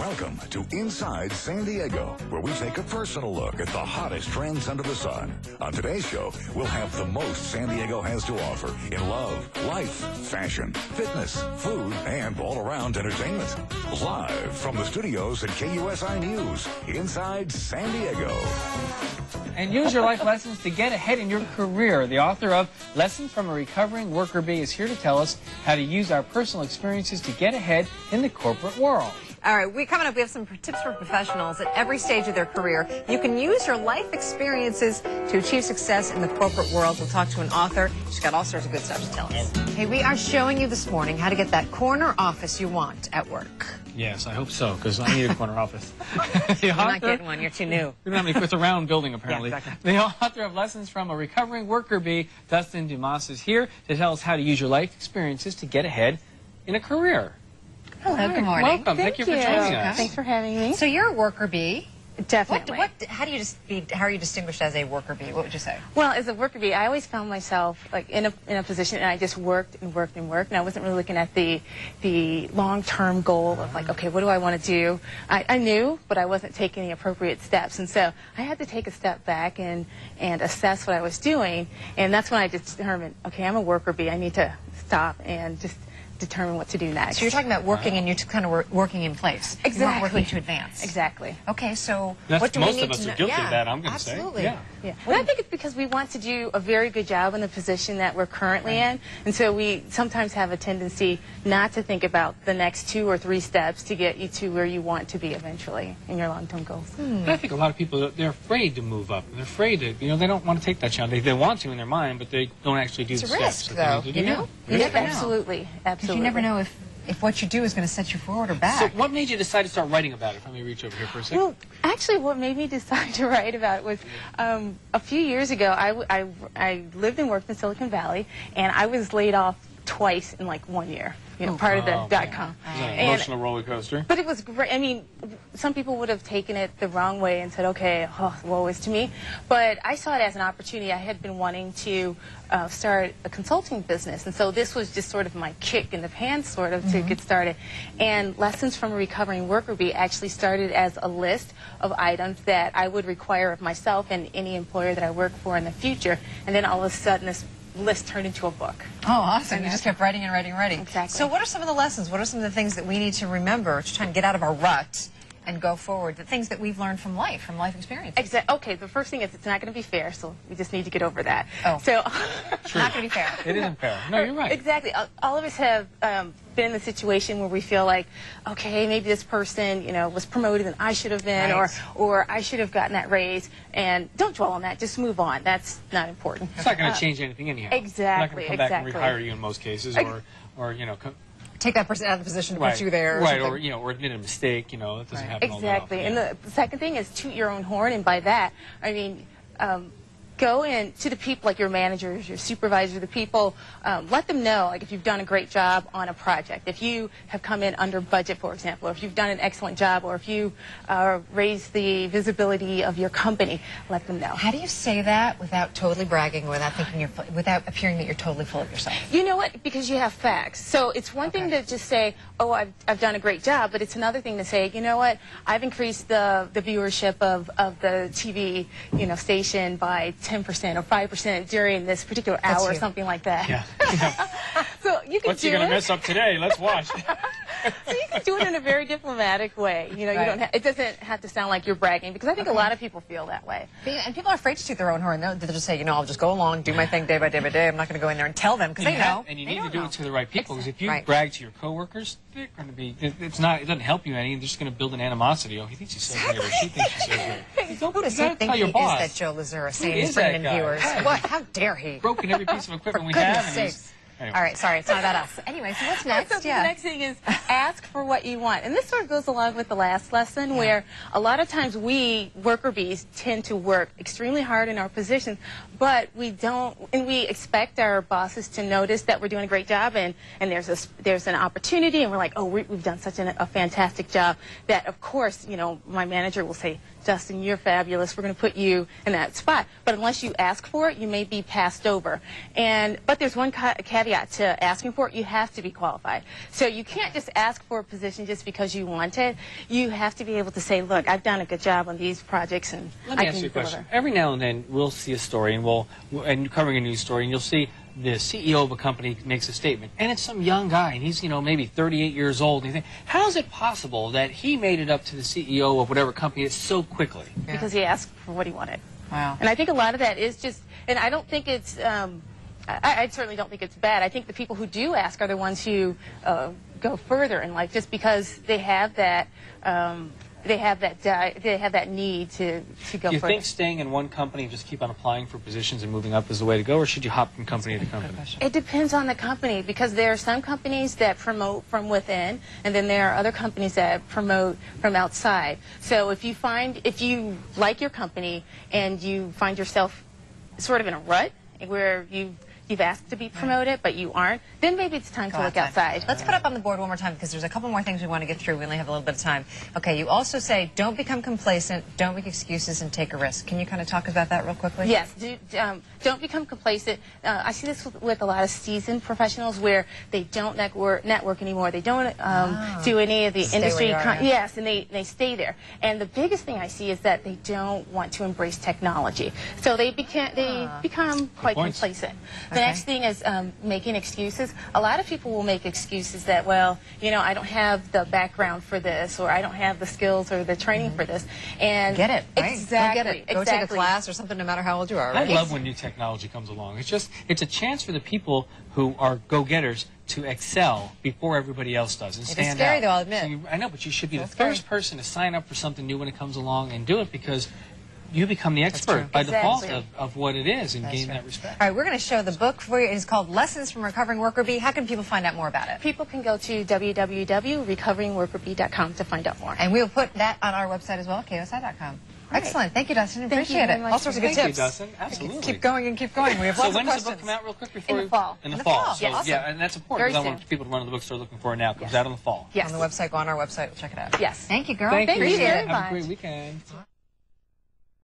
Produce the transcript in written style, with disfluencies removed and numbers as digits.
Welcome to Inside San Diego, where we take a personal look at the hottest trends under the sun. On today's show, we'll have the most San Diego has to offer in love, life, fashion, fitness, food, and all-around entertainment. Live from the studios at KUSI News, Inside San Diego. And use your life lessons to get ahead in your career. The author of Lessons from a Recovering Worker Bee is here to tell us how to use our personal experiences to get ahead in the corporate world. All right, coming up, we have some tips for professionals at every stage of their career. You can use your life experiences to achieve success in the corporate world. We'll talk to an author. She's got all sorts of good stuff to tell us. Hey, we are showing you this morning how to get that corner office you want at work. Yes, I hope so, because I need a corner office. You're not getting one. You're too new. We don't have any. It's a round building, apparently. Yeah, exactly. The author of Lessons from a Recovering Worker Bee, Dustin Dumas, is here to tell us how to use your life experiences to get ahead in a career. Hello, good morning. Welcome. Thank you for joining us. Thanks for having me. So you're a worker bee. Definitely. How are you distinguished as a worker bee? What would you say? Well, as a worker bee, I always found myself like in a position, and I just worked and worked and worked, and I wasn't really looking at the long-term goal of like, okay, what do I want to do? I knew, but I wasn't taking the appropriate steps, and so I had to take a step back and assess what I was doing, and that's when I determined, okay, I'm a worker bee. I need to stop and just determine what to do next. So you're talking about working and you're kind of working in place. Exactly. You weren't working to advance. Exactly. Okay, so what do we need to know? Most of us are guilty of that, I'm going to say. Absolutely. Yeah. Yeah. Well, I think it's because we want to do a very good job in the position that we're currently in, and so we sometimes have a tendency not to think about the next 2 or 3 steps to get you to where you want to be eventually in your long-term goals. But I think a lot of people, they're afraid to move up. They're afraid to, they don't want to take that challenge. They want to in their mind, but they don't actually do the steps. It's a risk, though, you know? You never know. Absolutely. Because you never know if what you do is going to set you forward or back. So what made you decide to start writing about it? Let me reach over here for a second. Well, actually, what made me decide to write about it was a few years ago, I lived and worked in Silicon Valley, and I was laid off twice in like 1 year. Part of the .com. It was an emotional roller coaster. But it was great. I mean, some people would have taken it the wrong way and said, okay, woe is to me. But I saw it as an opportunity. I had been wanting to start a consulting business. And so this was just sort of my kick in the pants, sort of, to get started. And Lessons from a Recovering Worker Bee actually started as a list of items that I would require of myself and any employer that I work for in the future. And then all of a sudden, this list turned into a book. Oh, awesome. You just kept writing and writing and writing. Exactly. So what are some of the lessons? What are some of the things that we need to remember to try and get out of our rut and go forward? The things that we've learned from life experience. Exactly. Okay, the first thing is it's not going to be fair, so we just need to get over that. Oh. So, not going to be fair. It isn't fair. No, you're right. Exactly. All of us have been in the situation where we feel like, okay, maybe this person, was promoted and I should have been, right. or I should have gotten that raise. And don't dwell on that. Just move on. That's not important. It's not going to change anything anyhow. Exactly. They're not going to come back and rehire you in most cases, or take that person out of the position to right. put you there. Right, or admit a mistake, that doesn't happen all that often. Exactly. And the second thing is toot your own horn, and by that, I mean, go in to the people, like your managers, your supervisor, the people, let them know, like, if you've done a great job on a project, if you have come in under budget, for example, or if you've done an excellent job, or if you raised the visibility of your company, let them know. How do you say that without totally bragging, without appearing that you're totally full of yourself? You know what? Because you have facts. So it's one thing to just say, oh, I've done a great job, but it's another thing to say, you know what? I've increased the viewership of the TV, station by 10% or 5% during this particular hour or something like that. Yeah. So you can What's he going to mess up today? Let's watch. So you can do it in a very diplomatic way. You don't. It doesn't have to sound like you're bragging, because I think a lot of people feel that way. And people are afraid to toot their own horn. They'll just say, I'll just go along, do my thing day by day by day. I'm not going to go in there and tell them, because they know. And you need to do it to the right people, because if you brag to your coworkers, they're going to be. It doesn't help you any. They're just going to build an animosity. Oh, he thinks he's so great, or she thinks she's so great. Who does he think he is that Joe Lazura saying he's bringing in viewers? What? How dare he? Broken every piece of equipment we have. Anyway. All right, sorry, it's not about us. Anyway, so what's next? So the next thing is ask for what you want. And this sort of goes along with the last lesson, where a lot of times we worker bees tend to work extremely hard in our positions, but we don't, and we expect our bosses to notice that we're doing a great job, and there's an opportunity, and we're like, oh, we've done such a fantastic job that, of course, my manager will say, Dustin, you're fabulous. We're going to put you in that spot. But unless you ask for it, you may be passed over. But there's one caveat caveat to asking for it. You have to be qualified. So you can't just ask for a position just because you want it. You have to be able to say, look, I've done a good job on these projects, and Let me I ask can you a question. deliver. Every now and then we'll see a story, and covering a news story, and you'll see the CEO of a company makes a statement, and it's some young guy, and he's, you know, maybe 38 years old, and you think, how is it possible that he made it up to the CEO of whatever company so quickly? Because he asked for what he wanted. Wow. And I think a lot of that is just, and I don't think it's, I certainly don't think it's bad. I think the people who do ask are the ones who go further in life, just because they have that, they have that need to go further. Do you think staying in one company and just keep on applying for positions and moving up is the way to go, or should you hop from company to company? It depends on the company, because there are some companies that promote from within, and then there are other companies that promote from outside. So if you like your company and you find yourself sort of in a rut where you've asked to be promoted, but you aren't, then maybe it's time to look outside. Let's put up on the board one more time, because there's a couple more things we want to get through. We only have a little bit of time. Okay, you also say don't become complacent, don't make excuses, and take a risk. Can you kind of talk about that real quickly? Yes, don't become complacent. I see this with a lot of seasoned professionals where they don't network anymore. They don't do any of the industry. Yes, and they stay there. And the biggest thing I see is that they don't want to embrace technology. So they become quite complacent. The next thing is making excuses. A lot of people will make excuses that, well, you know, I don't have the background for this, or I don't have the skills or the training for this. And get it, right? Exactly. Go get it. Go take a class or something, no matter how old you are. Right? I love when new technology comes along. It's a chance for the people who are go-getters to excel before everybody else does and stand out. It's scary, though, I'll admit. So I know, but you should be the first person to sign up for something new when it comes along and do it, because you become the expert by default of what it is and gain that respect. All right, we're going to show the book for you. It's called Lessons from Recovering Workerbee. How can people find out more about it? People can go to www.recoveringworkerbee.com to find out more. And we'll put that on our website as well, KUSI.com. Excellent. Thank you, Dustin. Thank Appreciate you it. All sorts of good tips. Thank you, Dustin. Absolutely. Keep going and keep going. We have lots of questions. So when does the book come out real quick? Before in the fall. In the fall. So, Yes. yeah, and that's important, because I want people to run to the bookstore looking for it now. It comes out in the fall. Yes. On the website, go on our website. We'll check it out. Yes. Thank you, girl. Thank you. Appreciate it. Have a great weekend.